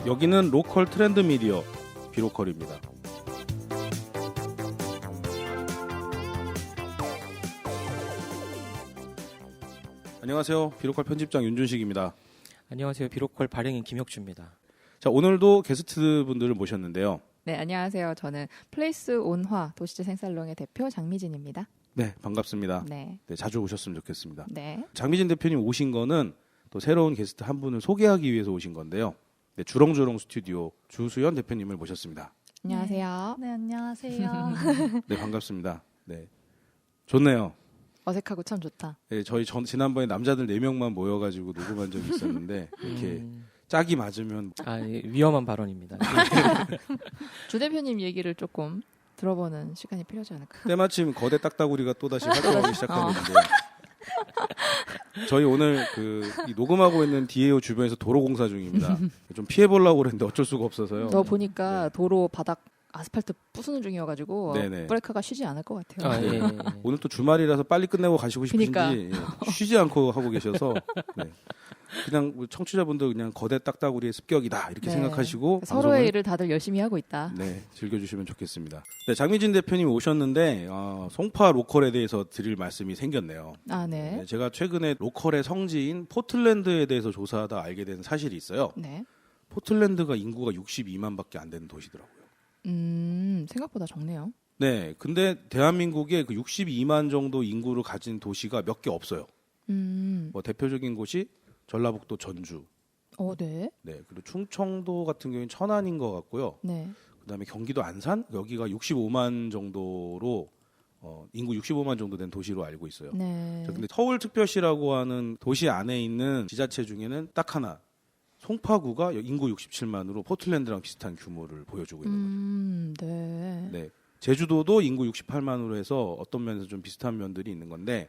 여기는 로컬 트렌드 미디어 비로컬입니다. 안녕하세요. 비로컬 편집장 윤준식입니다. 안녕하세요. 비로컬 발행인 김혁주입니다. 자, 오늘도 게스트 분들을 모셨는데요. 네, 안녕하세요. 저는 플레이스 온화 도시재생살롱의 대표 장미진입니다. 네, 반갑습니다. 네. 네, 자주 오셨으면 좋겠습니다. 네. 장미진 대표님 오신 거는 또 새로운 게스트 한 분을 소개하기 위해서 오신 건데요. 네, 주렁주렁 스튜디오 주수연 대표님을 모셨습니다. 안녕하세요. 네, 안녕하세요. 네, 반갑습니다. 네, 좋네요. 어색하고 참 좋다. 네, 저희 지난번에 남자들 4명만 모여가지고 녹음한 적이 있었는데 이렇게 짝이 맞으면 위험한 발언입니다. 주 대표님 얘기를 조금 들어보는 시간이 필요하지 않을까? 때마침 거대 딱따구리가 또다시 활동하기 시작하는데 저희 오늘 이 녹음하고 있는 디에오 주변에서 도로 공사 중입니다. 좀 피해보려고 그랬는데 어쩔 수가 없어서요. 너 보니까 네. 도로 바닥 아스팔트 부수는 중이어가지고 네네. 브레이크가 쉬지 않을 것 같아요. 예. 오늘 또 주말이라서 빨리 끝내고 가시고 싶으신지 그러니까. 쉬지 않고 하고 계셔서 네. 그냥 청취자분들 그냥 거대 딱따구리의 습격이다 이렇게 네. 생각하시고 서로의 방송을 일을 다들 열심히 하고 있다. 네, 즐겨주시면 좋겠습니다. 네, 장미진 대표님 오셨는데 송파 로컬에 대해서 드릴 말씀이 생겼네요. 아, 네. 네, 제가 최근에 로컬의 성지인 포틀랜드에 대해서 조사하다 알게 된 사실이 있어요. 네. 포틀랜드가 인구가 62만밖에 안 되는 도시더라고요. 생각보다 적네요. 네, 근데 대한민국에 그 62만 정도 인구를 가진 도시가 몇 개 없어요. 뭐 대표적인 곳이 전라북도 전주, 네. 네, 그리고 충청도 같은 경우는 천안인 것 같고요. 네. 그다음에 경기도 안산 여기가 65만 정도로 인구 65만 정도 된 도시로 알고 있어요. 네. 자, 근데 서울특별시라고 하는 도시 안에 있는 지자체 중에는 딱 하나 송파구가 인구 67만으로 포틀랜드랑 비슷한 규모를 보여주고 있는 거죠. 네. 네, 제주도도 인구 68만으로 해서 어떤 면에서 좀 비슷한 면들이 있는 건데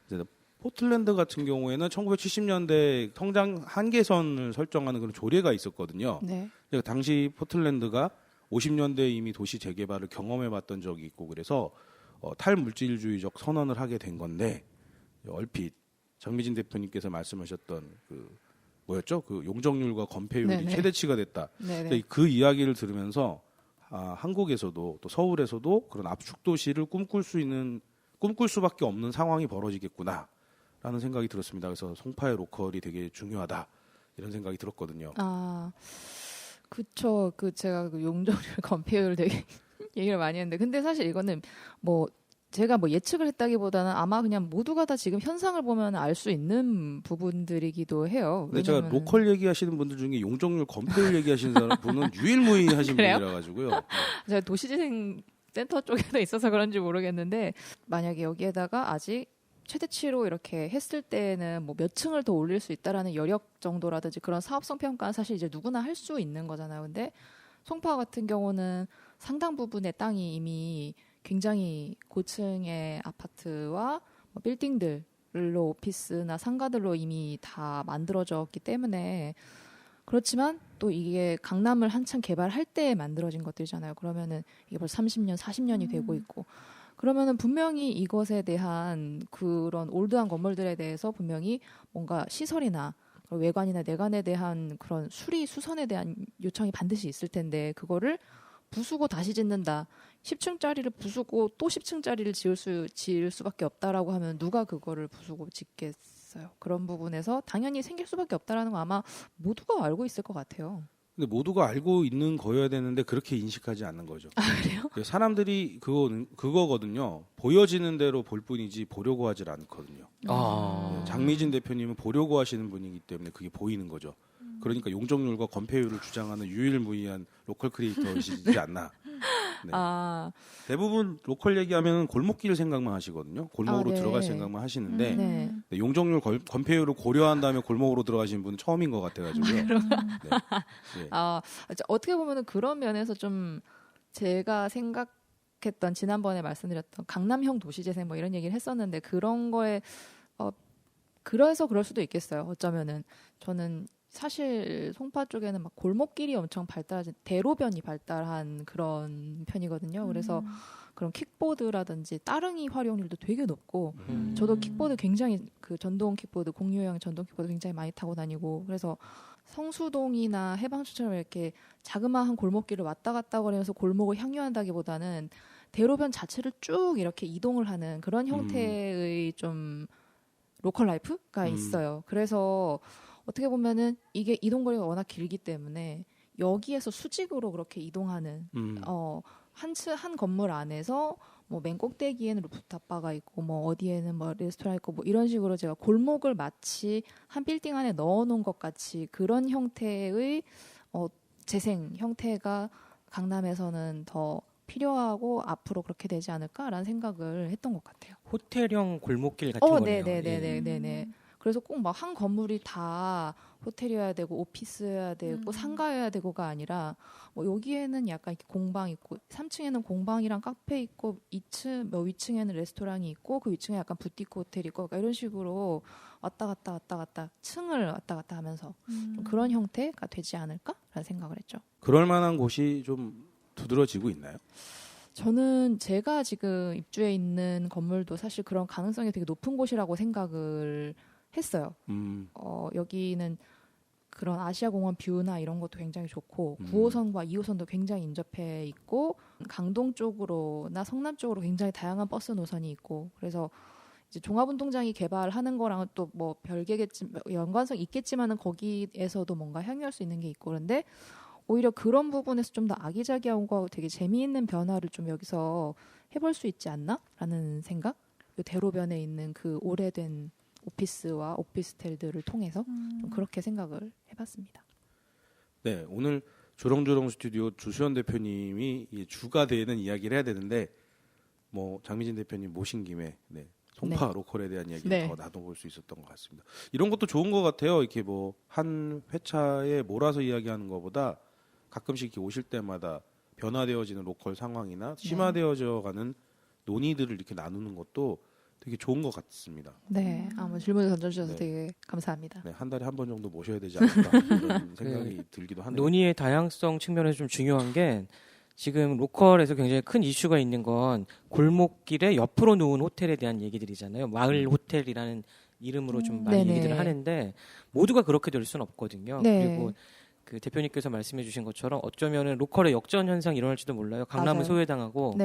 이제 포틀랜드 같은 경우에는 1970년대 성장 한계선을 설정하는 그런 조례가 있었거든요. 네. 당시 포틀랜드가 50년대에 이미 도시 재개발을 경험해봤던 적이 있고 그래서 탈물질주의적 선언을 하게 된 건데 얼핏 장미진 대표님께서 말씀하셨던 뭐였죠? 용적률과 건폐율이 네네. 최대치가 됐다. 네. 그 이야기를 들으면서 한국에서도 또 서울에서도 그런 압축 도시를 꿈꿀 수밖에 없는 상황이 벌어지겠구나. 라는 생각이 들었습니다. 그래서 송파의 로컬이 되게 중요하다 이런 생각이 들었거든요. 그쵸. 제가 용적률 건폐율 되게 얘기를 많이 했는데, 근데 사실 이거는 제가 예측을 했다기보다는 아마 그냥 모두가 다 지금 현상을 보면 알 수 있는 부분들이기도 해요. 근데 제가 로컬 얘기하시는 분들 중에 용적률 건폐율 얘기하시는 분은 유일무이하신 그래요? 분이라 가지고요. 제가 도시재생 센터 쪽에도 있어서 그런지 모르겠는데, 만약에 여기에다가 아직 최대치로 이렇게 했을 때는 몇 층을 더 올릴 수 있다라는 여력 정도라든지 그런 사업성 평가는 사실 이제 누구나 할 수 있는 거잖아요. 근데 송파 같은 경우는 상당 부분의 땅이 이미 굉장히 고층의 아파트와 빌딩들로 오피스나 상가들로 이미 다 만들어졌기 때문에, 그렇지만 또 이게 강남을 한창 개발할 때 만들어진 것들이잖아요. 그러면은 이게 벌써 30년, 40년이 되고 있고, 그러면은 분명히 이것에 대한 그런 올드한 건물들에 대해서 분명히 뭔가 시설이나 외관이나 내관에 대한 그런 수리 수선에 대한 요청이 반드시 있을 텐데, 그거를 부수고 다시 짓는다. 10층짜리를 부수고 또 10층짜리를 지을 수밖에 없다라고 하면 누가 그거를 부수고 짓겠어요. 그런 부분에서 당연히 생길 수밖에 없다라는 거 아마 모두가 알고 있을 것 같아요. 근데 모두가 알고 있는 거여야 되는데 그렇게 인식하지 않는 거죠. 그래요? 사람들이 그거거든요. 보여지는 대로 볼 뿐이지 보려고 하질 않거든요. 장미진 대표님은 보려고 하시는 분이기 때문에 그게 보이는 거죠. 그러니까 용적률과 건폐율을 주장하는 유일무이한 로컬 크리에이터이시지 않나. 네. 대부분 로컬 얘기하면 골목길 생각만 하시거든요. 골목으로 네. 들어갈 생각만 하시는데 네. 네, 용적률 건폐율을 고려한 다음에 골목으로 들어가신 분은 처음인 것 같아가지고요. 네. 네. 어떻게 보면은 그런 면에서 좀 제가 생각했던, 지난번에 말씀드렸던 강남형 도시재생 이런 얘기를 했었는데, 그런 거에 그래서 그럴 수도 있겠어요. 어쩌면은 저는 사실 송파 쪽에는 골목길이 엄청 대로변이 발달한 그런 편이거든요. 그래서 그런 킥보드라든지 따릉이 활용률도 되게 높고, 저도 킥보드 굉장히 전동 킥보드, 공유형 전동 킥보드 굉장히 많이 타고 다니고, 그래서 성수동이나 해방촌처럼 이렇게 자그마한 골목길을 왔다 갔다 거리면서 골목을 향유한다기보다는 대로변 자체를 쭉 이렇게 이동을 하는 그런 형태의 좀 로컬 라이프가 있어요. 그래서 어떻게 보면은 이게 이동거리가 워낙 길기 때문에 여기에서 수직으로 그렇게 이동하는 한 건물 안에서 뭐 맨 꼭대기에는 루프탑바가 있고 뭐 어디에는 뭐 레스토랑 있고 뭐 이런 식으로 제가 골목을 마치 한 빌딩 안에 넣어놓은 것 같이 그런 형태의 재생 형태가 강남에서는 더 필요하고 앞으로 그렇게 되지 않을까라는 생각을 했던 것 같아요. 호텔형 골목길 같은 거네요. 네네네네네. 그래서 꼭 막 한 건물이 다 호텔이어야 되고 오피스여야 되고 상가여야 되고가 아니라 뭐 여기에는 약간 이렇게 공방 있고 3층에는 공방이랑 카페 있고 2층 뭐 위층에는 레스토랑이 있고 그 위층에 약간 부티크 호텔이 있고 그러니까 이런 식으로 왔다 갔다 층을 왔다 갔다 하면서 좀 그런 형태가 되지 않을까라는 생각을 했죠. 그럴 만한 곳이 좀 두드러지고 있나요? 저는 제가 지금 입주해 있는 건물도 사실 그런 가능성이 되게 높은 곳이라고 생각을 했어요. 여기는 그런 아시아공원 뷰나 이런 것도 굉장히 좋고 9호선과 2호선도 굉장히 인접해 있고 강동 쪽으로나 성남 쪽으로 굉장히 다양한 버스 노선이 있고 그래서 이제 종합운동장이 개발하는 거랑은 또 뭐 별개겠지 연관성 있겠지만은 거기에서도 뭔가 향유할 수 있는 게 있고 그런데 오히려 그런 부분에서 좀 더 아기자기한 거 되게 재미있는 변화를 좀 여기서 해볼 수 있지 않나라는 생각. 요 대로변에 있는 그 오래된 오피스와 오피스텔들을 통해서 좀 그렇게 생각을 해봤습니다. 네, 오늘 조롱조롱 스튜디오 주수연 대표님이 주가 되는 이야기를 해야 되는데 뭐 장미진 대표님 모신 김에 송파 로컬에 대한 이야기를 더 나눠볼 수 있었던 것 같습니다. 이런 것도 좋은 것 같아요. 이렇게 뭐 한 회차에 몰아서 이야기하는 것보다 가끔씩 이렇게 오실 때마다 변화되어지는 로컬 상황이나 심화되어져가는 논의들을 이렇게 나누는 것도 되게 좋은 것 같습니다. 네, 아무 질문을 던져주셔서 되게 감사합니다. 네, 한 달에 한 번 정도 모셔야 되지 않을까 이런 생각이 들기도 하네요. 논의의 다양성 측면에서 좀 중요한 게 지금 로컬에서 굉장히 큰 이슈가 있는 건 골목길에 옆으로 놓은 호텔에 대한 얘기들이잖아요. 마을 호텔이라는 이름으로 좀 많이 얘기들을 하는데 모두가 그렇게 될 수는 없거든요. 그리고 그 대표님께서 말씀해주신 것처럼 어쩌면은 로컬의 역전 현상이 일어날지도 몰라요. 강남은 소외당하고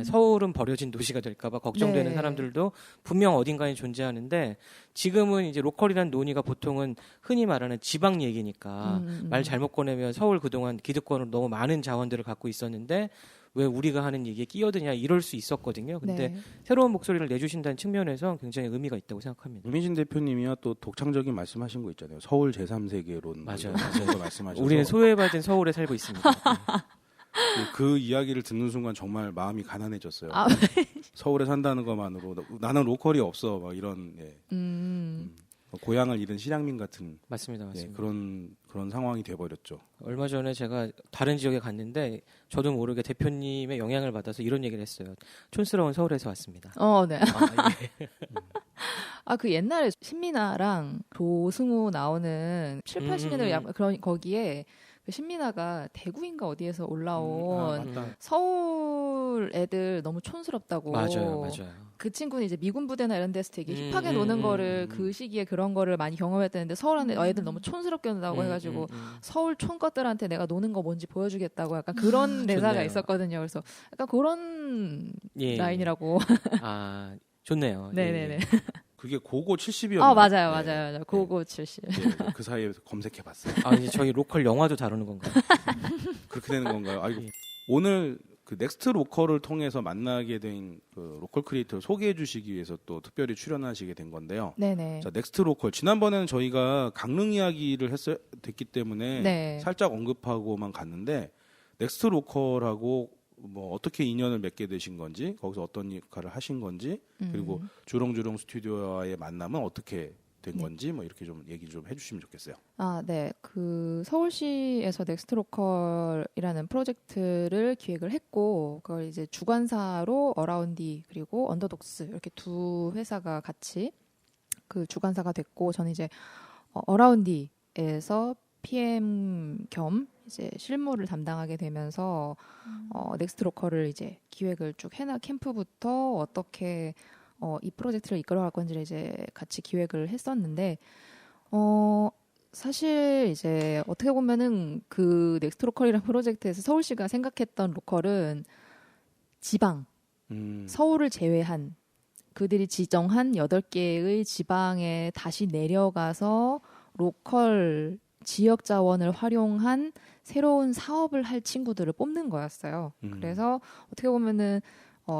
서울은 버려진 도시가 될까봐 걱정되는 사람들도 분명 어딘가에 존재하는데 지금은 이제 로컬이란 논의가 보통은 흔히 말하는 지방 얘기니까 말 잘못 꺼내면 서울 그동안 기득권으로 너무 많은 자원들을 갖고 있었는데 왜 우리가 하는 얘기에 끼어드냐 이럴 수 있었거든요. 근데 새로운 목소리를 내주신다는 측면에서 굉장히 의미가 있다고 생각합니다. 유민진 대표님이야 또 독창적인 말씀하신 거 있잖아요. 서울 제3세계론 맞아요. 말씀하셔서 우리는 소외받은 서울에 살고 있습니다. 그 이야기를 듣는 순간 정말 마음이 가난해졌어요. 서울에 산다는 것만으로 나는 로컬이 없어 막 이런 고향을 잃은 실향민 같은 맞습니다. 그런 상황이 돼버렸죠. 얼마 전에 제가 다른 지역에 갔는데 저도 모르게 대표님의 영향을 받아서 이런 얘기를 했어요. 촌스러운 서울에서 왔습니다. 네. 예. 그 옛날에 신민아랑 조승우 나오는 7, 80년대 그런 거기에 그 신민아가 대구인가 어디에서 올라온 서울 애들 너무 촌스럽다고. 맞아요. 그 친구는 이제 미군 부대나 이런 데서 되게 힙하게 노는 거를 그 시기에 그런 거를 많이 경험했다는데 서울 안에 애들 너무 촌스럽게 논다고 해가지고 서울 촌것들한테 내가 노는 거 뭔지 보여주겠다고 약간 그런 대사가 있었거든요. 그래서 약간 그런 라인이라고. 좋네요. 네네네. 그게 고고 70이었나요? 맞아요. 고고 70. 그 사이에 검색해봤어요. 이제 저희 로컬 영화도 다루는 건가요? 그렇게 되는 건가요? 오늘 그 넥스트 로컬을 통해서 만나게 된 그 로컬 크리에이터를 소개해 주시기 위해서 또 특별히 출연하시게 된 건데요. 네네. 자, 넥스트 로컬 지난번에는 저희가 강릉 이야기를 됐기 때문에 살짝 언급하고만 갔는데 넥스트 로컬하고 뭐 어떻게 인연을 맺게 되신 건지 거기서 어떤 역할을 하신 건지 그리고 주렁주렁 스튜디오와의 만남은 어떻게 된 건지 뭐 이렇게 좀 얘기 좀 해주시면 좋겠어요. 네. 그 서울시에서 넥스트 로컬이라는 프로젝트를 기획을 했고 그걸 이제 주관사로 어라운디 그리고 언더독스 이렇게 두 회사가 같이 그 주관사가 됐고 저는 이제 어라운디에서 PM 겸 이제 실무를 담당하게 되면서 넥스트 로컬을 이제 기획을 쭉 캠프부터 어떻게 이 프로젝트를 이끌어갈 건지를 이제 같이 기획을 했었는데 사실 이제 어떻게 보면은 그 넥스트 로컬이라는 프로젝트에서 서울시가 생각했던 로컬은 지방, 서울을 제외한 그들이 지정한 8개의 지방에 다시 내려가서 로컬 지역 자원을 활용한 새로운 사업을 할 친구들을 뽑는 거였어요. 그래서 어떻게 보면은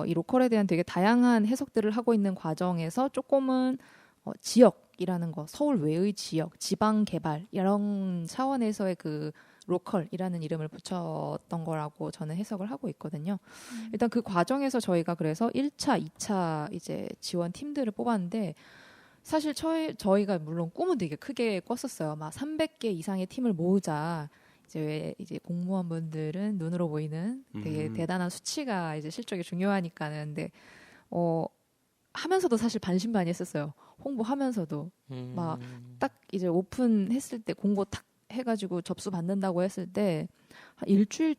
이 로컬에 대한 되게 다양한 해석들을 하고 있는 과정에서 조금은 지역이라는 거, 서울 외의 지역, 지방 개발 이런 차원에서의 그 로컬이라는 이름을 붙였던 거라고 저는 해석을 하고 있거든요. 일단 그 과정에서 저희가 그래서 1차, 2차 이제 지원 팀들을 뽑았는데 사실 저희가 물론 꿈은 되게 크게 꿨었어요. 막 300개 이상의 팀을 모으자. 이제 공무원분들은 눈으로 보이는 되게 대단한 수치가 이제 실적이 중요하니까는. 근데 하면서도 사실 반신반의했었어요. 홍보하면서도 막 딱 이제 오픈했을 때 공고 탁 해가지고 접수 받는다고 했을 때 한 일주일,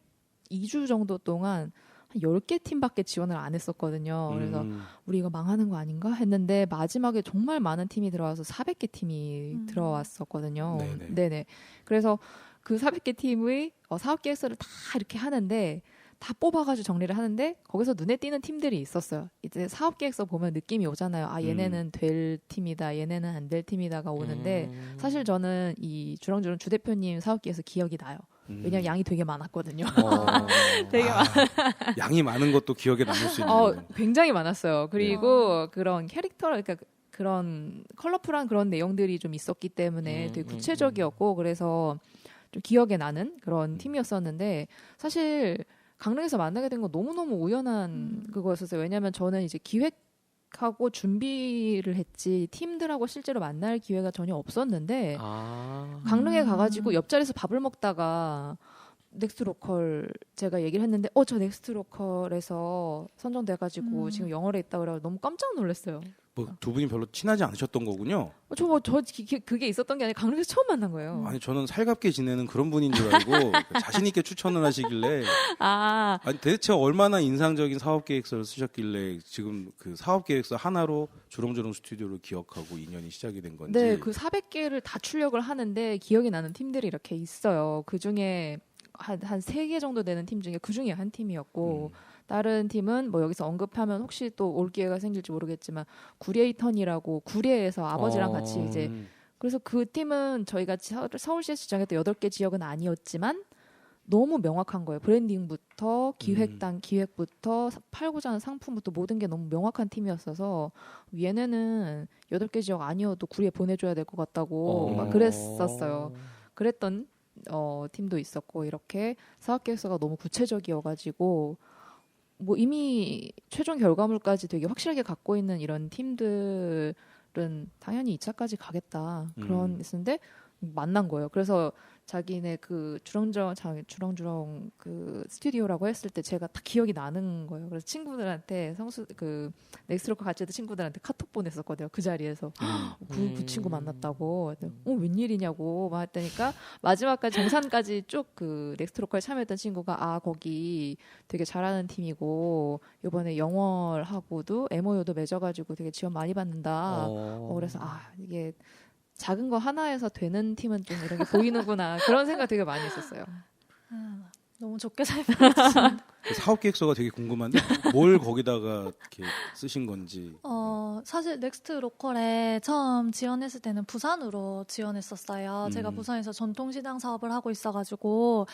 2주 정도 동안 한 10개 팀밖에 지원을 안 했었거든요. 그래서 우리 이거 망하는 거 아닌가 했는데 마지막에 정말 많은 팀이 들어와서 400개 팀이 들어왔었거든요. 네네. 그래서 그 400개 팀의 사업 계획서를 다 이렇게 하는데 다 뽑아가지고 정리를 하는데 거기서 눈에 띄는 팀들이 있었어요. 이제 사업 계획서 보면 느낌이 오잖아요. 아 얘네는 될 팀이다, 얘네는 안 될 팀이다가 오는데 사실 저는 이 주렁주렁 주 대표님 사업 계획서 기억이 나요. 왜냐면 양이 되게 많았거든요. 되게 양이 많은 것도 기억에 남을 수 있는. 굉장히 많았어요. 그리고 그런 캐릭터, 그러니까 그런 컬러풀한 그런 내용들이 좀 있었기 때문에 되게 구체적이었고 그래서 좀 기억에 나는 그런 팀이었었는데 사실 강릉에서 만나게 된 건 너무너무 우연한 그거였었어요. 왜냐하면 저는 이제 기획하고 준비를 했지 팀들하고 실제로 만날 기회가 전혀 없었는데 강릉에 가가지고 옆자리에서 밥을 먹다가 넥스트 로컬 제가 얘기를 했는데 저 넥스트 로컬에서 선정돼가지고 지금 영월에 있다 그래서 너무 깜짝 놀랐어요. 뭐 두 분이 별로 친하지 않으셨던 거군요. 그게 있었던 게 아니라 강릉에서 처음 만난 거예요. 아니 저는 살갑게 지내는 그런 분인 줄 알고 자신 있게 추천을 하시길래 아니 대체 얼마나 인상적인 사업 계획서를 쓰셨길래 지금 그 사업 계획서 하나로 주렁주렁 스튜디오를 기억하고 인연이 시작이 된 건지. 네, 그 400개를 다 출력을 하는데 기억이 나는 팀들이 이렇게 있어요. 그 중에 한 3개 정도 되는 팀 중에 그 중에 한 팀이었고 다른 팀은 뭐 여기서 언급하면 혹시 또 올 기회가 생길지 모르겠지만 구리에이턴이라고 구리에서 아버지랑 같이 이제 그래서 그 팀은 저희가 서울시에서 지정했던 8개 지역은 아니었지만 너무 명확한 거예요. 브랜딩부터 기획부터 팔고자 하는 상품부터 모든 게 너무 명확한 팀이었어서 얘네는 8개 지역 아니어도 구리에 보내줘야 될 것 같다고 막 그랬었어요. 그랬던 팀도 있었고 이렇게 사업계획서가 너무 구체적이어가지고 뭐 이미 최종 결과물까지 되게 확실하게 갖고 있는 이런 팀들은 당연히 2차까지 가겠다 그런 있었는데 만난 거예요. 그래서 자기네 그 주렁주렁 그 스튜디오라고 했을 때 제가 다 기억이 나는 거예요. 그래서 친구들한테 그 넥스트로커 같이 했던 친구들한테 카톡 보냈었거든요. 그 자리에서 그 친구 만났다고. 웬일이냐고 막 했다니까 마지막까지 정산까지 쭉 그 넥스트로커에 참여했던 친구가 거기 되게 잘하는 팀이고 이번에 영월하고도 MOU도 맺어가지고 되게 지원 많이 받는다. 그래서 이게 작은 거 하나에서 되는 팀은 좀 이런 게 보이는구나 그런 생각 되게 많이 했었어요. 너무 좋게 설명해주시는데 사업 계획서가 되게 궁금한데 뭘 거기다가 이렇게 쓰신 건지. 사실 넥스트 로컬에 처음 지원했을 때는 부산으로 지원했었어요. 제가 부산에서 전통시장 사업을 하고 있어가지고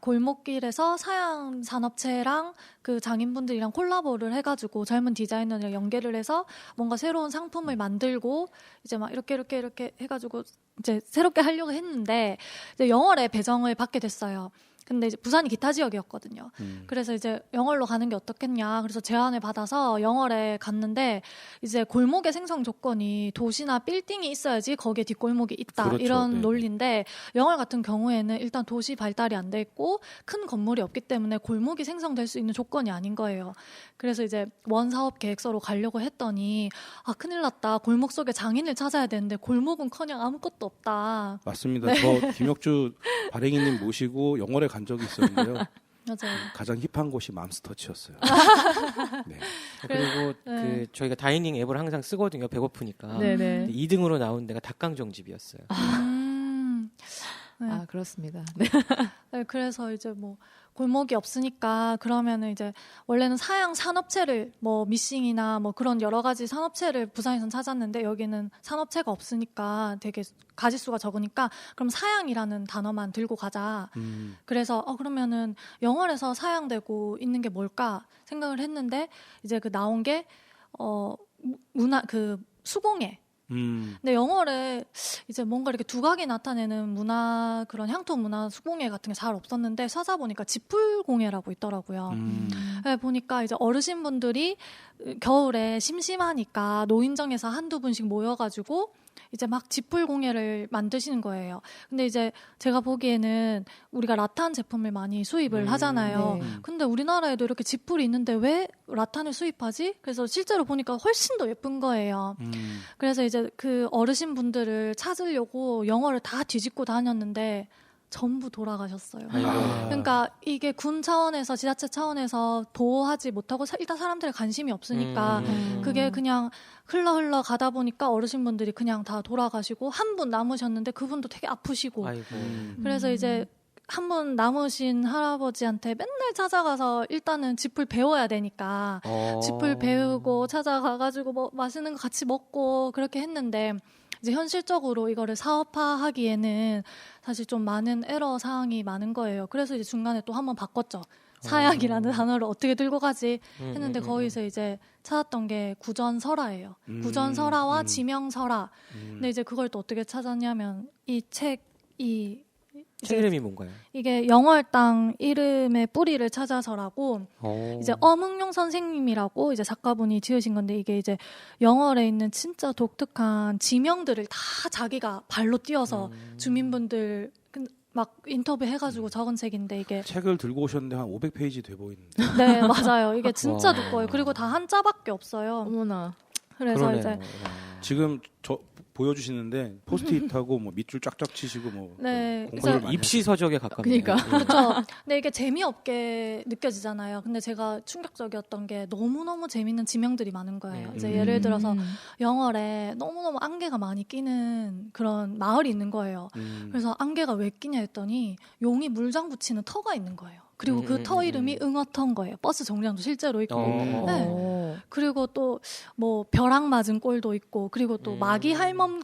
골목길에서 사양 산업체랑 그 장인분들이랑 콜라보를 해가지고 젊은 디자이너랑 연계를 해서 뭔가 새로운 상품을 만들고 이제 막 이렇게 해가지고 이제 새롭게 하려고 했는데 이제 영월에 배정을 받게 됐어요. 근데 이제 부산이 기타 지역이었거든요. 그래서 이제 영월로 가는 게 어떻겠냐. 그래서 제안을 받아서 영월에 갔는데 이제 골목의 생성 조건이 도시나 빌딩이 있어야지 거기에 뒷골목이 있다. 그렇죠. 이런 네. 논리인데 영월 같은 경우에는 일단 도시 발달이 안 돼 있고 큰 건물이 없기 때문에 골목이 생성될 수 있는 조건이 아닌 거예요. 그래서 이제 원사업 계획서로 가려고 했더니 큰일 났다. 골목 속에 장인을 찾아야 되는데 골목은커녕 아무것도 없다. 맞습니다. 네. 저 김혁주 발행인님 모시고 영월에 간 적이 있었는데요. 맞아요. 가장 힙한 곳이 맘스터치였어요. 네. 그리고 그 저희가 다이닝 앱을 항상 쓰거든요. 배고프니까. 네네. 2등으로 나온 데가 닭강정집이었어요. 네. 아, 그렇습니다. 네. 네, 그래서 이제 뭐 골목이 없으니까 그러면은 이제 원래는 사양 산업체를 뭐 미싱이나 뭐 그런 여러 가지 산업체를 부산에선 찾았는데 여기는 산업체가 없으니까 되게 가짓수가 적으니까 그럼 사양이라는 단어만 들고 가자. 그래서 그러면은 영월에서 사양되고 있는 게 뭘까 생각을 했는데 이제 그 나온 게 문화 그 수공예. 근데 영월에 이제 뭔가 이렇게 두각이 나타내는 문화 그런 향토 문화 수공예 같은 게 잘 없었는데 찾아보니까 지풀공예라고 있더라고요. 네, 보니까 이제 어르신분들이 겨울에 심심하니까 노인정에서 한두 분씩 모여가지고 이제 막 지풀 공예를 만드시는 거예요. 근데 이제 제가 보기에는 우리가 라탄 제품을 많이 수입을 하잖아요. 네. 근데 우리나라에도 이렇게 지풀이 있는데 왜 라탄을 수입하지? 그래서 실제로 보니까 훨씬 더 예쁜 거예요. 그래서 이제 그 어르신분들을 찾으려고 영어를 다 뒤집고 다녔는데 전부 돌아가셨어요. 그러니까 이게 군 차원에서 지자체 차원에서 보호하지 못하고 일단 사람들의 관심이 없으니까 그게 그냥 흘러 가다 보니까 어르신분들이 그냥 다 돌아가시고 한 분 남으셨는데 그분도 되게 아프시고 그래서 이제 한 분 남으신 할아버지한테 맨날 찾아가서 일단은 짚을 배워야 되니까 짚을 배우고 찾아가가지고 뭐 맛있는 거 같이 먹고 그렇게 했는데 이제 현실적으로 이거를 사업화하기에는 사실 좀 많은 에러 사항이 많은 거예요. 그래서 이제 중간에 또 한번 바꿨죠. 사약이라는 단어를 어떻게 들고 가지 했는데 거기서 이제 찾았던 게 구전설화예요. 구전설화와 지명설화. 근데 이제 그걸 또 어떻게 찾았냐면 이 책 이름이 뭔가요? 이게 영월 땅 이름의 뿌리를 찾아서라고 이제 엄응용 선생님이라고 이제 작가분이 지으신 건데 이게 이제 영월에 있는 진짜 독특한 지명들을 다 자기가 발로 뛰어서 주민분들 막 인터뷰 해가지고 적은 책인데 이게 책을 들고 오셨는데 한 500페이지 돼 보이는데. 네 맞아요. 이게 진짜 두꺼워요. 그리고 다 한자밖에 없어요. 어머나. 그래서 그러네요. 이제 지금 저 보여주시는데 포스트잇하고 뭐 밑줄 쫙쫙 치시고 뭐 네, 공부를 거의 입시 서적에 가깝네요. 그러니까. 그렇죠. 근데 이게 재미없게 느껴지잖아요. 근데 제가 충격적이었던 게 너무너무 재밌는 지명들이 많은 거예요. 이제 예를 들어서 영월에 너무너무 안개가 많이 끼는 그런 마을이 있는 거예요. 그래서 안개가 왜 끼냐 했더니 용이 물장 붙이는 터가 있는 거예요. 그리고 그 터 이름이 응어터인 거예요. 버스 정류장도 실제로 있고. 네. 그리고 또 뭐 벼락 맞은 꼴도 있고 그리고 또 마기 할멈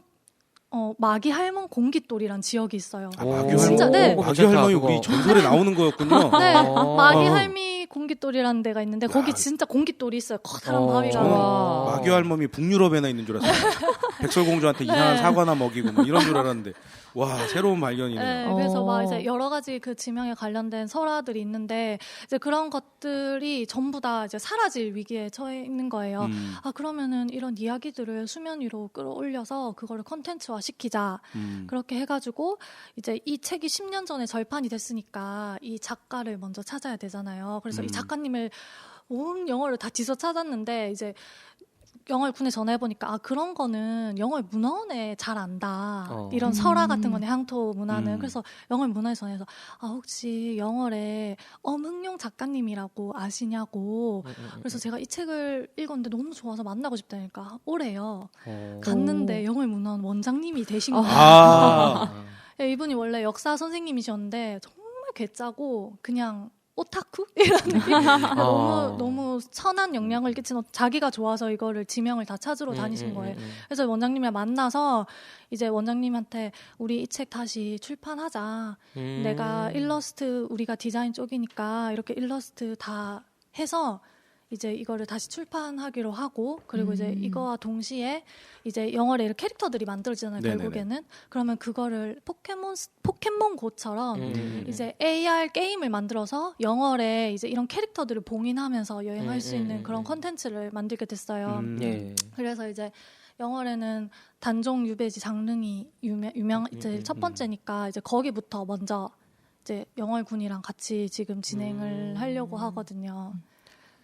공깃돌이란 지역이 있어요. 아, 마귀 진짜, 할머니, 네. 마귀 할머니 우리 전설에 나오는 거였군요. 네, 마기 할미 공깃돌이라는 데가 있는데 거기 진짜 공깃돌이 있어요. 커다란 바위가. 저는 마귀 할머니 북유럽에나 있는 줄 알았어요. 백설공주한테 이상한 사과나 먹이고 뭐 이런 줄 알았는데 와 새로운 발견이네요. 네, 그래서 막 이제 여러 가지 그 지명에 관련된 설화들이 있는데 이제 그런 것들이 전부 다 이제 사라질 위기에 처해 있는 거예요. 아 그러면은 이런 이야기들을 수면 위로 끌어올려서 그거를 컨텐츠화 시키자. 그렇게 해가지고 이제 이 책이 10년 전에 절판이 됐으니까 이 작가를 먼저 찾아야 되잖아요. 그래서 이 작가님을 온 영어를 다 뒤져 찾았는데 이제 영월군에 전화해보니까 그런 거는 영월 문화원에 잘 안다. 이런 설화 같은 거네 향토 문화는. 그래서 영월 문화에 전화해서 혹시 영월에 엄흥용 작가님이라고 아시냐고. 그래서 제가 이 책을 읽었는데 너무 좋아서 만나고 싶다니까 오래요. 갔는데 영월 문화원 원장님이 되신 거예요. 네, 이분이 원래 역사 선생님이셨는데 정말 괴짜고 그냥 오타쿠? 이런 느낌? 너무 선한 영향을 끼친 자기가 좋아서 이거를 지명을 다 찾으러 다니신 거예요. 그래서 원장님을 만나서 이제 원장님한테 우리 이 책 다시 출판하자. 내가 일러스트 우리가 디자인 쪽이니까 이렇게 일러스트 다 해서 이제 이거를 다시 출판하기로 하고 그리고 이제 이거와 동시에 이제 영월에 이렇게 캐릭터들이 만들어지잖아요. 네네네. 결국에는 그러면 그거를 포켓몬고처럼 이제 AR 게임을 만들어서 영월에 이제 이런 캐릭터들을 봉인하면서 여행할 수 있는 그런 콘텐츠를 만들게 됐어요. 그래서 이제 영월에는 단종 유배지 장릉이 유명 이제 첫 번째니까 이제 거기부터 먼저 이제 영월군이랑 같이 지금 진행을 하려고 하거든요.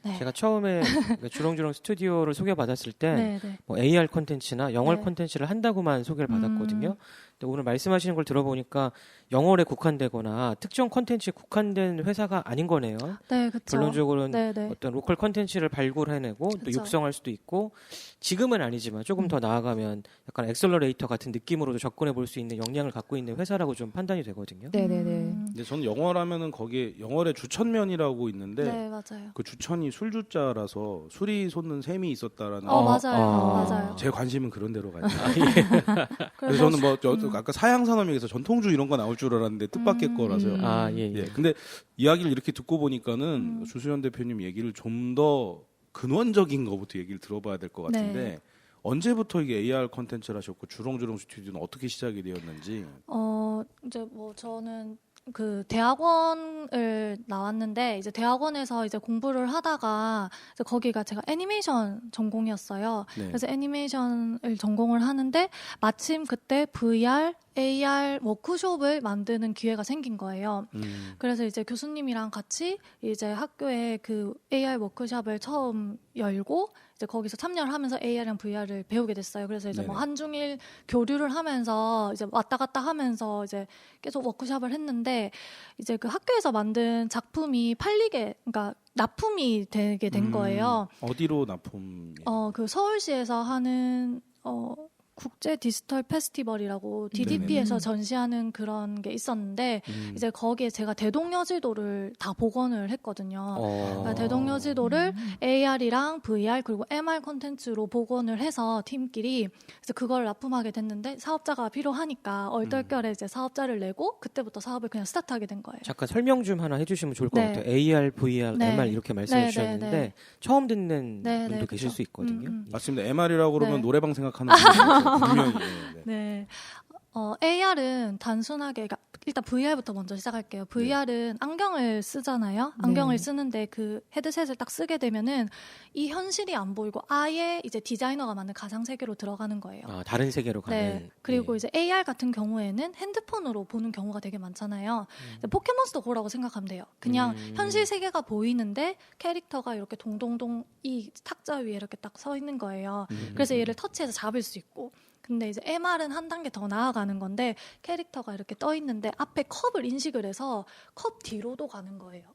네. 제가 처음에 주렁주렁 스튜디오를 소개받았을 때 뭐 AR 콘텐츠나 영월 콘텐츠를 한다고만 소개를 받았거든요. 근데 오늘 말씀하시는 걸 들어보니까 영월에 국한되거나 특정 컨텐츠에 국한된 회사가 아닌 거네요. 네, 그렇죠. 결론적으로는 네네. 어떤 로컬 컨텐츠를 발굴해내고 또 그쵸. 육성할 수도 있고 지금은 아니지만 조금 더 나아가면 약간 엑셀러레이터 같은 느낌으로도 접근해 볼 수 있는 역량을 갖고 있는 회사라고 좀 판단이 되거든요. 네네네. 근데 저는 영월하면은 거기에 영월에 주천면이라고 있는데 네, 맞아요. 그 주천이 술주자라서 술이 솟는 셈이 있었다라는 맞아요. 맞아요. 제 관심은 그런 데로 가요. 그래서 그래서 저는 뭐 아까 사양산업에서 전통주 이런 거 나올 줄 알았는데 뜻밖의 거라서요. 예. 근데 이야기를 이렇게 듣고 보니까는 주수연 대표님 얘기를 좀 더 근원적인 거부터 얘기를 들어봐야 될 것 같은데 네. 언제부터 이게 AR 컨텐츠를 하셨고 주렁주렁 스튜디오는 어떻게 시작이 되었는지. 이제 뭐 저는 그 대학원을 나왔는데 이제 대학원에서 이제 공부를 하다가 이제 거기가 제가 애니메이션 전공이었어요. 네. 그래서 애니메이션을 전공을 하는데 마침 그때 VR, AR 워크숍을 만드는 기회가 생긴 거예요. 그래서 이제 교수님이랑 같이 이제 학교에 그 AR 워크숍을 처음 열고 이제 거기서 참여를 하면서 AR이랑 VR을 배우게 됐어요. 그래서 이제 뭐 네네. 한중일 교류를 하면서 이제 왔다 갔다 하면서 이제 계속 워크숍을 했는데 이제 그 학교에서 만든 작품이 팔리게, 그러니까 납품이 되게 된 거예요. 어디로 납품? 그 서울시에서 하는 국제 디지털 페스티벌이라고 DDP에서 네네. 전시하는 그런 게 있었는데 이제 거기에 제가 대동여지도를 다 복원을 했거든요. 그러니까 대동여지도를 AR이랑 VR 그리고 MR 콘텐츠로 복원을 해서 팀끼리 그래서 그걸 납품하게 됐는데 사업자가 필요하니까 얼떨결에 이제 사업자를 내고 그때부터 사업을 그냥 스타트하게 된 거예요. 잠깐 설명 좀 하나 해주시면 좋을 것 네. 같아요. AR, VR, 네. MR 이렇게 말씀해 네, 주셨는데 네, 네. 처음 듣는 네, 분도 네, 계실 그쵸. 수 있거든요. 맞습니다. MR이라고 그러면 네. 노래방 생각하는 분들 분명히. 네. 네. AR은 단순하게, 그러니까 일단 VR부터 먼저 시작할게요. VR은 안경을 쓰잖아요. 안경을 네. 쓰는데 그 헤드셋을 딱 쓰게 되면은 이 현실이 안 보이고 아예 이제 디자이너가 만든 가상 세계로 들어가는 거예요. 다른 세계로 가는. 네. 그리고 예. 이제 AR 같은 경우에는 핸드폰으로 보는 경우가 되게 많잖아요. 포켓몬스터 고라고 생각하면 돼요. 그냥 현실 세계가 보이는데 캐릭터가 이렇게 동동동 이 탁자 위에 이렇게 딱 서 있는 거예요. 그래서 얘를 터치해서 잡을 수 있고. 근데 이제 MR은 한 단계 더 나아가는 건데 캐릭터가 이렇게 떠 있는데 앞에 컵을 인식을 해서 컵 뒤로도 가는 거예요.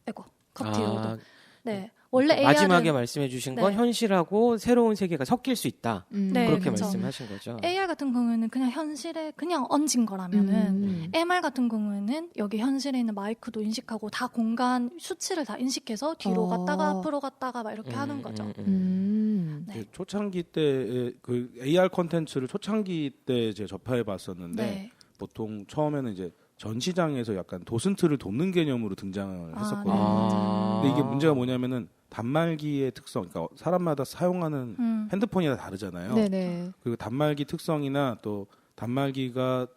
컵 뒤로도. 네. 원래 AR은 마지막에 말씀해주신 건 네. 현실하고 새로운 세계가 섞일 수 있다. 네, 그렇게 그쵸. 말씀하신 거죠. AR 같은 경우에는 그냥 현실에 그냥 얹은 거라면은 MR 같은 경우에는 여기 현실에 있는 마이크도 인식하고 다 공간 수치를 다 인식해서 뒤로 갔다가 앞으로 갔다가 막 이렇게 하는 거죠. 네. 초창기 때 그 AR 컨텐츠를 초창기 때 제가 접해 봤었는데 네. 보통 처음에는 이제 전시장에서 약간 도슨트를 돕는 개념으로 등장을 했었거든요. 근데 이게 문제가 뭐냐면은 단말기의 특성, 그러니까 사람마다 사용하는 핸드폰이 다 다르잖아요. 네네. 그리고 단말기 특성이나 또 단말기가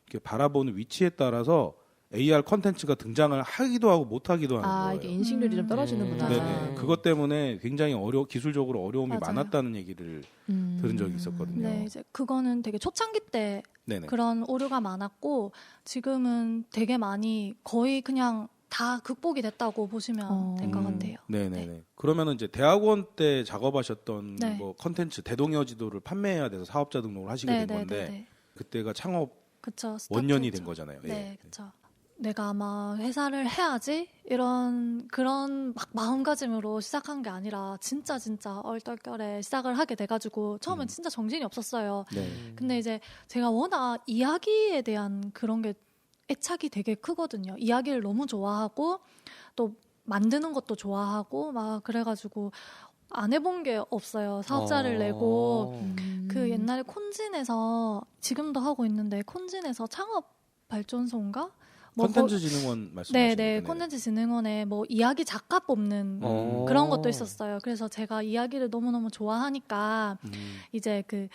이렇게 바라보는 위치에 따라서 AR 컨텐츠가 등장을 하기도 하고 못 하기도 하는 거예요. 이게 인식률이 좀 떨어지는구나. 네네. 그것 때문에 굉장히 기술적으로 어려움이 맞아요. 많았다는 얘기를 들은 적이 있었거든요. 네, 이제 그거는 되게 초창기 때 네네. 그런 오류가 많았고 지금은 되게 많이 거의 그냥 다 극복이 됐다고 보시면 될 것 같아요. 네네네. 네. 그러면은 이제 대학원 때 작업하셨던 네. 뭐 컨텐츠 대동여지도를 판매해야 돼서 사업자 등록을 하시게 된 건데 그때가 창업 그쵸, 원년이 스타트였죠. 된 거잖아요. 네, 그렇죠. 내가 아마 회사를 해야지 이런 그런 막 마음가짐으로 시작한 게 아니라 진짜 얼떨결에 시작을 하게 돼가지고 처음엔 진짜 정신이 없었어요. 네. 근데 이제 제가 워낙 이야기에 대한 그런 게 애착이 되게 크거든요. 이야기를 너무 좋아하고 또 만드는 것도 좋아하고 막 그래가지고 안 해본 게 없어요. 사업자를 내고 그 옛날에 콘진에서 지금도 하고 있는데 콘진에서 창업 발전소인가? 컨텐츠진흥원 말씀하시는 네, 콘텐츠 진흥원에 뭐 이야기 작가 뽑는 그런 것도 있었어요. 그래서 제가 이야기를 너무너무 좋아하니까 이제 그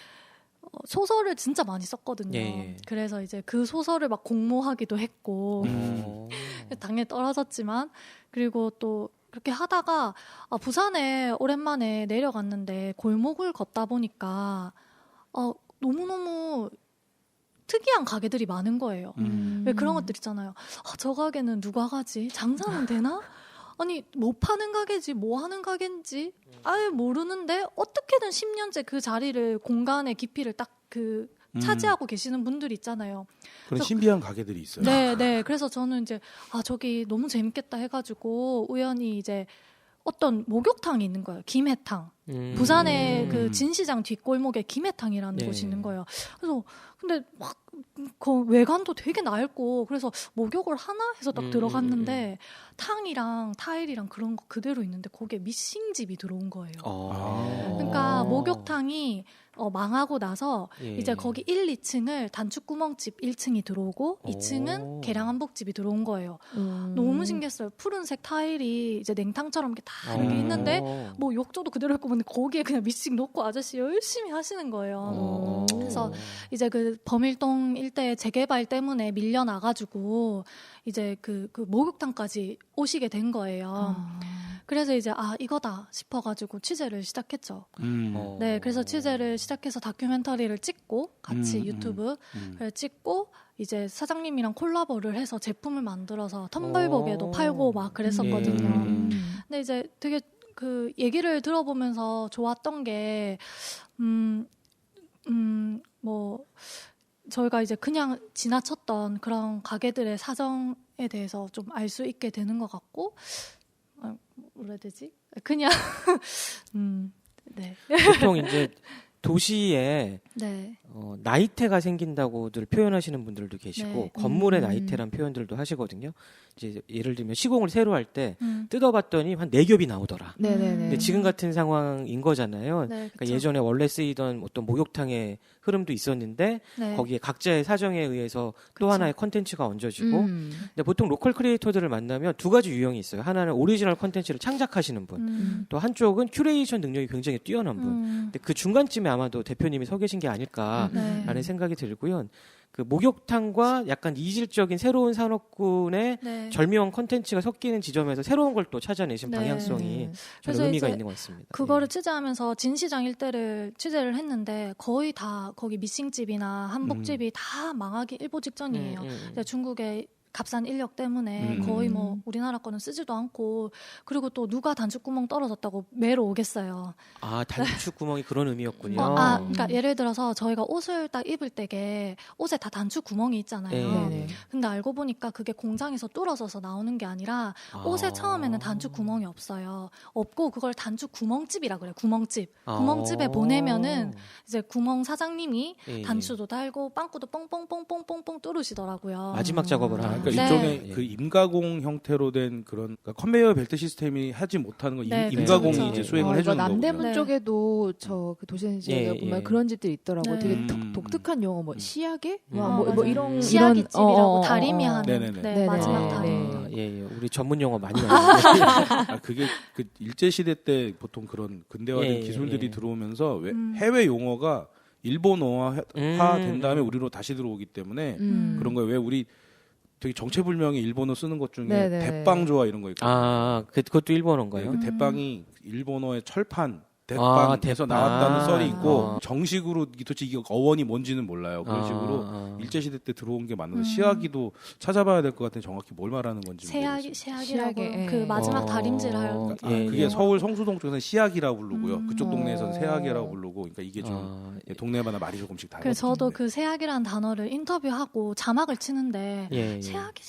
소설을 진짜 많이 썼거든요. 예. 그래서 이제 그 소설을 막 공모하기도 했고 당연히 떨어졌지만 그리고 또 그렇게 하다가 부산에 오랜만에 내려갔는데 골목을 걷다 보니까 너무너무 특이한 가게들이 많은 거예요. 왜 그런 것들 있잖아요. 저 가게는 누가 가지? 장사는 되나? 아니 뭐 파는 가게지 뭐 하는 가게인지 아예 모르는데 어떻게든 10년째 그 자리를 공간의 깊이를 딱 그 차지하고 계시는 분들이 있잖아요. 그런 그래서 신비한 가게들이 있어요. 네, 네. 그래서 저는 이제 저기 너무 재밌겠다 해가지고 우연히 이제 어떤 목욕탕이 있는 거예요. 김해탕. 부산의 그 진시장 뒷골목에 김해탕이라는 네. 곳이 있는 거예요. 그래서 근데 막 그 외관도 되게 낡고 그래서 목욕을 하나 해서 딱 들어갔는데 탕이랑 타일이랑 그런 거 그대로 있는데 거기에 미싱집이 들어온 거예요. 그러니까 목욕탕이 망하고 나서 예. 이제 거기 1, 2층을 단축구멍집 1층이 들어오고 2층은 계량한복집이 들어온 거예요. 너무 신기했어요. 푸른색 타일이 이제 냉탕처럼 이렇게 다 이렇게 있는데 뭐 욕조도 그대로 있고 근데 거기에 그냥 미싱 놓고 아저씨 열심히 하시는 거예요. 그래서 이제 그 범일동 일대 재개발 때문에 밀려나가지고 이제 그 목욕탕까지 오시게 된 거예요. 그래서 이제 이거다 싶어가지고 취재를 시작했죠. 네, 그래서 취재를 시작해서 다큐멘터리를 찍고 같이 유튜브를 찍고 이제 사장님이랑 콜라보를 해서 제품을 만들어서 텀블벅에도 팔고 막 그랬었거든요. 근데 이제 되게 그 얘기를 들어보면서 좋았던 게 뭐 저희가 이제 그냥 지나쳤던 그런 가게들의 사정에 대해서 좀 알 수 있게 되는 것 같고 뭐라 해야 되지? 그냥 네. 보통 이제 도시에 네. 나이테가 생긴다고들 표현하시는 분들도 계시고 네. 건물의 나이테란 표현들도 하시거든요. 이제 예를 들면 시공을 새로 할 때 음. 뜯어봤더니 한 4겹이 나오더라. 네네네. 근데 지금 같은 상황인 거잖아요. 네, 그러니까 그쵸. 예전에 원래 쓰이던 어떤 목욕탕의 흐름도 있었는데 네. 거기에 각자의 사정에 의해서 또 그쵸. 하나의 컨텐츠가 얹어지고 근데 보통 로컬 크리에이터들을 만나면 두 가지 유형이 있어요. 하나는 오리지널 컨텐츠를 창작하시는 분, 또 한쪽은 큐레이션 능력이 굉장히 뛰어난 분. 근데 그 중간쯤에 아마도 대표님이 서 계신 게 아닐까라는 네. 생각이 들고요. 그 목욕탕과 약간 이질적인 새로운 산업군의 네. 절묘한 컨텐츠가 섞이는 지점에서 새로운 걸 또 찾아내신 네. 방향성이 저는 그래서 의미가 이제 있는 것 같습니다. 그거를 예. 취재하면서 진시장 일대를 취재를 했는데 거의 다 거기 미싱집이나 한복집이 다 망하기 일보 직전이에요. 이제 중국의 값싼 인력 때문에 거의 뭐 우리나라 거는 쓰지도 않고 그리고 또 누가 단축구멍 떨어졌다고 매러 오겠어요. 아, 단축 구멍이 그런 의미였군요. 그러니까 예를 들어서 저희가 옷을 딱 입을 때게 옷에 다 단축 구멍이 있잖아요. 네네. 근데 알고 보니까 그게 공장에서 뚫어져서 나오는 게 아니라 옷에 처음에는 단축 구멍이 없어요. 없고 그걸 단축 구멍집이라 그래요. 구멍집. 구멍집에 보내면은 이제 구멍 사장님이 예. 단추도 달고 빵꾸도 뽕뽕뽕뽕뽕뽕 뚫으시더라고요. 마지막 작업을 하는 그러니까 네. 일종의 그 임가공 형태로 된 그런 그러니까 컨베이어 벨트 시스템이 하지 못하는 건 네, 임가공이 그쵸, 이제 그쵸. 수행을 해주는 남대문 거고요. 네. 쪽에도 저 그 도시는 지역에 예, 보면 예. 그런 집들이 있더라고. 요 네. 되게 독특한 용어 뭐 시야계? 뭐 맞아요. 이런 시야기집이라고 다리미 하는 네네네. 네, 네네. 마지막 네. 다리미. 아, 예, 예. 우리 전문 용어 많이 나오는데. 그게 그 일제 시대 때 보통 그런 근대화된 예, 기술들이 예. 들어오면서 해외 용어가 일본어화 된 다음에 우리로 다시 들어오기 때문에 그런 거예요. 왜 우리 되게 정체불명의 일본어 쓰는 것 중에 네네. 대빵조화 이런 거 있거든요. 아, 그것도 일본어인가요? 네, 그 대빵이 일본어의 철판 아, 대빵에서 대빵. 나왔다는 썰이 있고 아. 정식으로 도대체 이게 어원이 뭔지는 몰라요. 그런 식으로 일제시대 때 들어온 게 맞는데 시야기도 찾아봐야 될 것 같은데 정확히 뭘 말하는 건지 모르겠어요. 세약이라고 세약이, 그 예. 마지막 다림질 할 그게 예. 서울 성수동 쪽에서는 시야기라고 부르고요. 그쪽 동네에서는 세야기라고 부르고 그러니까 이게 좀 아, 동네마다 말이 조금씩 다르거든요. 그래서 저도 그 세약이라는 단어를 인터뷰하고 자막을 치는데 예, 예. 세약이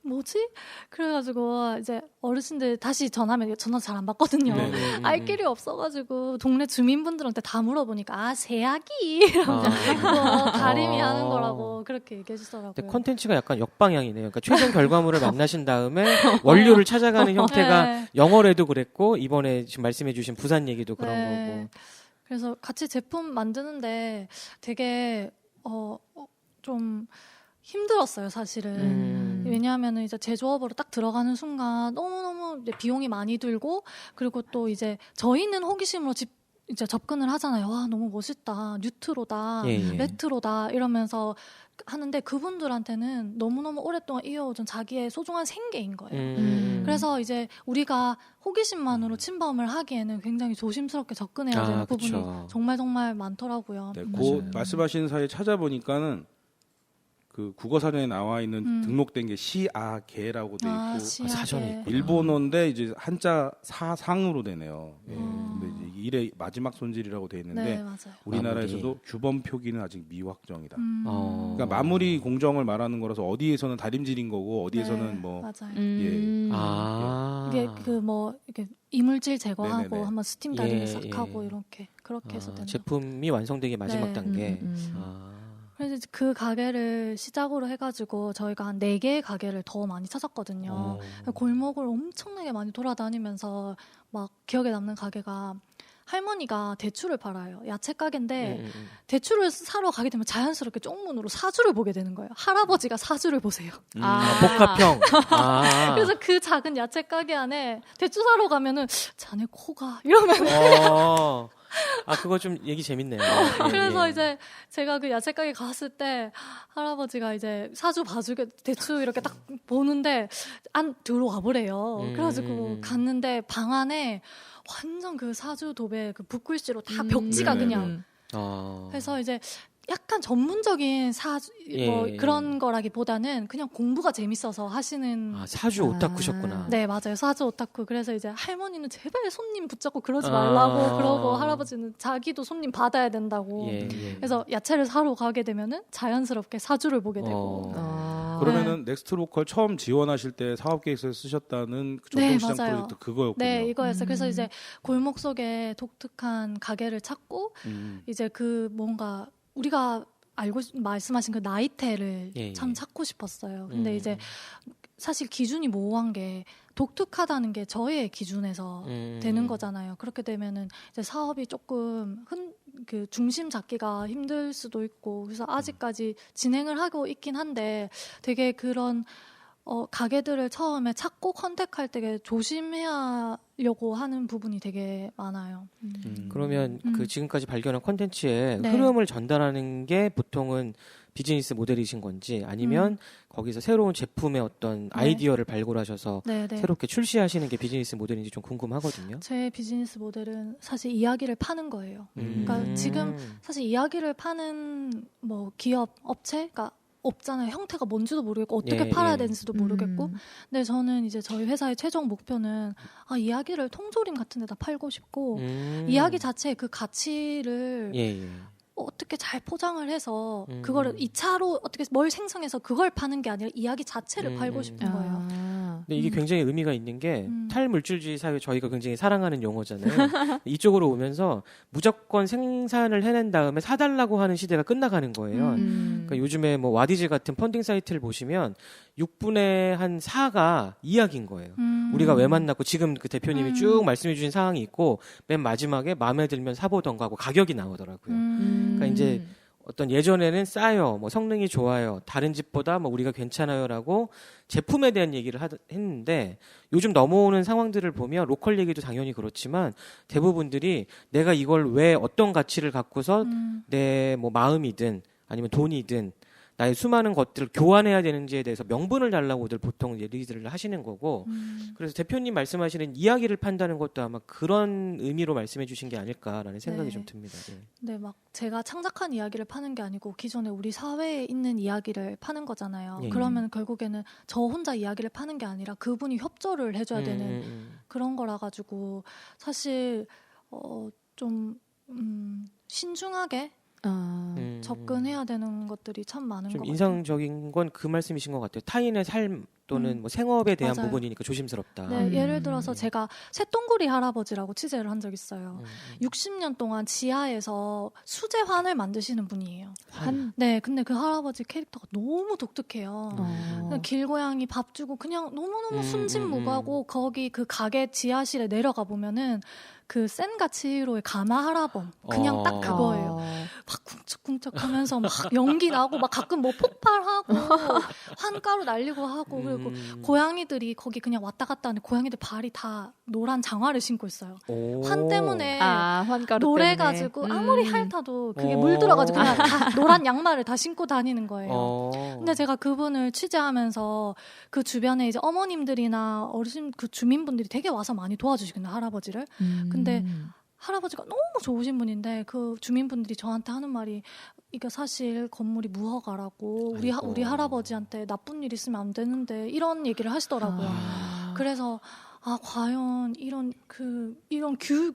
뭐지? 그래가지고 이제 어르신들 다시 전화하면 전화 잘 안 받거든요. 네. 알 길이 없어가지고 동네 주민분들한테 다 물어보니까 세약이 다림이 하는 거라고 그렇게 얘기해 주더라고요. 근데 컨텐츠가 약간 역방향이네요. 그러니까 최종 결과물을 만나신 다음에 원료를 찾아가는 형태가 네. 영어로도 그랬고 이번에 지금 말씀해주신 부산 얘기도 그런 네. 거고. 그래서 같이 제품 만드는데 되게 좀 힘들었어요, 사실은. 왜냐하면 이제 제조업으로 딱 들어가는 순간 너무너무 이제 비용이 많이 들고 그리고 또 이제 저희는 호기심으로 이제 접근을 하잖아요. 와, 너무 멋있다. 뉴트로다. 예, 예. 레트로다. 이러면서 하는데 그분들한테는 너무너무 오랫동안 이어오던 자기의 소중한 생계인 거예요. 그래서 이제 우리가 호기심만으로 침범을 하기에는 굉장히 조심스럽게 접근해야 되는 부분이 그쵸. 정말 정말 많더라고요. 네, 그 말씀하신 사이에 찾아보니까는 그 국어사전에 나와 있는 등록된 게 시아게라고 돼 있고 시아게. 사전에 있구나. 일본어인데 이제 한자 사상으로 되네요. 예. 근데 이제 일의 마지막 손질이라고 돼 있는데 네, 맞아요. 우리나라에서도 규범 표기는 아직 미확정이다. 그러니까 어. 마무리 공정을 말하는 거라서 어디에서는 다림질인 거고 어디에서는 네, 뭐 맞아요. 아. 이게 그 뭐 이렇게 이물질 제거하고 네네네. 한번 스팀 다림을 예, 싹 예. 하고 이렇게 그렇게 해서 되는. 제품이 완성되기 마지막 네. 단계. 아. 그래서 이제 그 가게를 시작으로 해가지고 저희가 한 4개의 가게를 더 많이 찾았거든요. 골목을 엄청나게 많이 돌아다니면서 막 기억에 남는 가게가 할머니가 대추를 팔아요. 야채 가게인데 대추를 사러 가게 되면 자연스럽게 쪽문으로 사주를 보게 되는 거예요. 할아버지가 사주를 보세요. 복합형. 아. 그래서 그 작은 야채 가게 안에 대추 사러 가면은 자네 코가 이러면 그거 좀 얘기 재밌네요. 그래서 예. 이제 제가 그 야채 가게 갔을 때 할아버지가 이제 사주 봐주게 대추 이렇게 딱 보는데 안 들어와 보래요. 그래가지고 갔는데 방 안에 완전 그 사주 도배 그 붓글씨로 다 벽지가 네네네. 그냥 어. 해서 이제 약간 전문적인 사주 뭐 예. 그런 거라기보다는 그냥 공부가 재밌어서 하시는 사주 오타쿠셨구나. 네 맞아요 사주 오타쿠. 그래서 이제 할머니는 제발 손님 붙잡고 그러지 말라고 그러고 할아버지는 자기도 손님 받아야 된다고. 예. 그래서 야채를 사러 가게 되면은 자연스럽게 사주를 보게 되고. 그러면은 넥스트 로컬 처음 지원하실 때 사업 계획서에 쓰셨다는 그 네, 전통시장 맞아요. 프로젝트 그거였군요. 네 이거였어요. 그래서 이제 골목 속에 독특한 가게를 찾고 이제 그 뭔가 우리가 말씀하신 그 나이테를 예, 참 예. 찾고 싶었어요. 근데 이제 사실 기준이 모호한 게 독특하다는 게 저의 기준에서 되는 거잖아요. 그렇게 되면은 이제 사업이 조금 그 중심 잡기가 힘들 수도 있고 그래서 아직까지 진행을 하고 있긴 한데 되게 그런 가게들을 처음에 찾고 컨택할 때 조심해야려고 하는 부분이 되게 많아요. 그러면 그 지금까지 발견한 콘텐츠의 네. 흐름을 전달하는 게 보통은 비즈니스 모델이신 건지 아니면 거기서 새로운 제품의 어떤 아이디어를 발굴하셔서 네, 네. 새롭게 출시하시는 게 비즈니스 모델인지 좀 궁금하거든요. 제 비즈니스 모델은 사실 이야기를 파는 거예요. 그러니까 지금 사실 이야기를 파는 뭐 기업, 업체, 그러니까 없잖아요. 형태가 뭔지도 모르겠고 어떻게 예, 팔아야 예. 되는지도 모르겠고. 근데 저는 이제 저희 회사의 최종 목표는 이야기를 통조림 같은 데다 팔고 싶고 이야기 자체의 그 가치를 예. 어떻게 잘 포장을 해서 그거를 2차로 어떻게 뭘 생성해서 그걸 파는 게 아니라 이야기 자체를 팔고 싶은 거예요. 근데 이게 굉장히 의미가 있는 게 탈물질주의 사회 저희가 굉장히 사랑하는 용어잖아요. 이쪽으로 오면서 무조건 생산을 해낸 다음에 사달라고 하는 시대가 끝나가는 거예요. 그러니까 요즘에 뭐 와디즈 같은 펀딩 사이트를 보시면 6분의 한 4가 이야기인 거예요. 우리가 왜 만났고 지금 그 대표님이 쭉 말씀해 주신 사항이 있고 맨 마지막에 마음에 들면 사보던가 하고 가격이 나오더라고요. 그러니까 이제 어떤 예전에는 싸요, 뭐 성능이 좋아요, 다른 집보다 뭐 우리가 괜찮아요라고 제품에 대한 얘기를 했는데 요즘 넘어오는 상황들을 보면 로컬 얘기도 당연히 그렇지만 대부분들이 내가 이걸 왜 어떤 가치를 갖고서 내 뭐 마음이든 아니면 돈이든 나의 수많은 것들을 교환해야 되는지에 대해서 명분을 달라고들 보통 얘기들을 하시는 거고 그래서 대표님 말씀하시는 이야기를 판다는 것도 아마 그런 의미로 말씀해 주신 게 아닐까라는 생각이 네. 좀 듭니다. 네. 네, 막 제가 창작한 이야기를 파는 게 아니고 기존에 우리 사회에 있는 이야기를 파는 거잖아요. 예. 그러면 결국에는 저 혼자 이야기를 파는 게 아니라 그분이 협조를 해줘야 되는 그런 거라 가지고 사실 좀 신중하게 접근해야 되는 것들이 참 많은 것 좀 같아요. 인상적인 건 그 말씀이신 것 같아요. 타인의 삶 또는 뭐 생업에 대한 맞아요. 부분이니까 조심스럽다. 네, 예를 들어서 제가 쇠똥구리 할아버지라고 취재를 한 적 있어요. 60년 동안 지하에서 수제환을 만드시는 분이에요. 네, 근데 그 할아버지 캐릭터가 너무 독특해요. 그냥 길고양이 밥 주고 그냥 너무너무 순진무구하고 거기 그 가게 지하실에 내려가 보면은 그 센가치로의 가마 할아범 그냥 딱 그거예요. 막 쿵짝쿵짝하면서 막 연기 나고 막 가끔 뭐 폭발하고 환가루 날리고 하고 그리고 고양이들이 거기 그냥 왔다 갔다 하는데 고양이들 발이 다 노란 장화를 신고 있어요. 환 때문에 환가루 노래 때문에. 가지고 아무리 핥아도 그게 물들어가지고 그냥 다 노란 양말을 다 신고 다니는 거예요. 근데 제가 그분을 취재하면서 그 주변에 이제 어머님들이나 어르신 그 주민분들이 되게 와서 많이 도와주시거든요, 할아버지를. 근데 할아버지가 너무 좋으신 분인데 그 주민분들이 저한테 하는 말이 이게 사실 건물이 무허가라고 아이고. 우리 할아버지한테 나쁜 일 있으면 안 되는데 이런 얘기를 하시더라고요. 그래서 과연 이런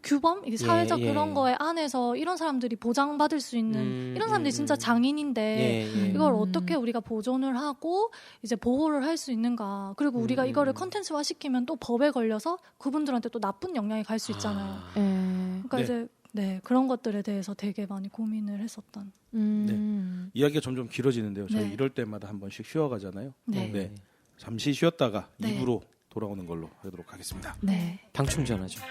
규범, 이게 사회적 예. 그런 거에 안에서 이런 사람들이 보장받을 수 있는 이런 사람들이 진짜 장인인데 예. 이걸 어떻게 우리가 보존을 하고 이제 보호를 할 수 있는가. 그리고 우리가 이거를 컨텐츠화 시키면 또 법에 걸려서 그분들한테 또 나쁜 영향이 갈 수 있잖아요. 그러니까 네. 이제 그런 것들에 대해서 되게 많이 고민을 했었던. 이야기가 점점 길어지는데요. 저희 네. 이럴 때마다 한 번씩 쉬어가잖아요. 네. 잠시 쉬었다가 네. 2부로 돌아오는 걸로 하도록 하겠습니다. 네. 방 충전하죠.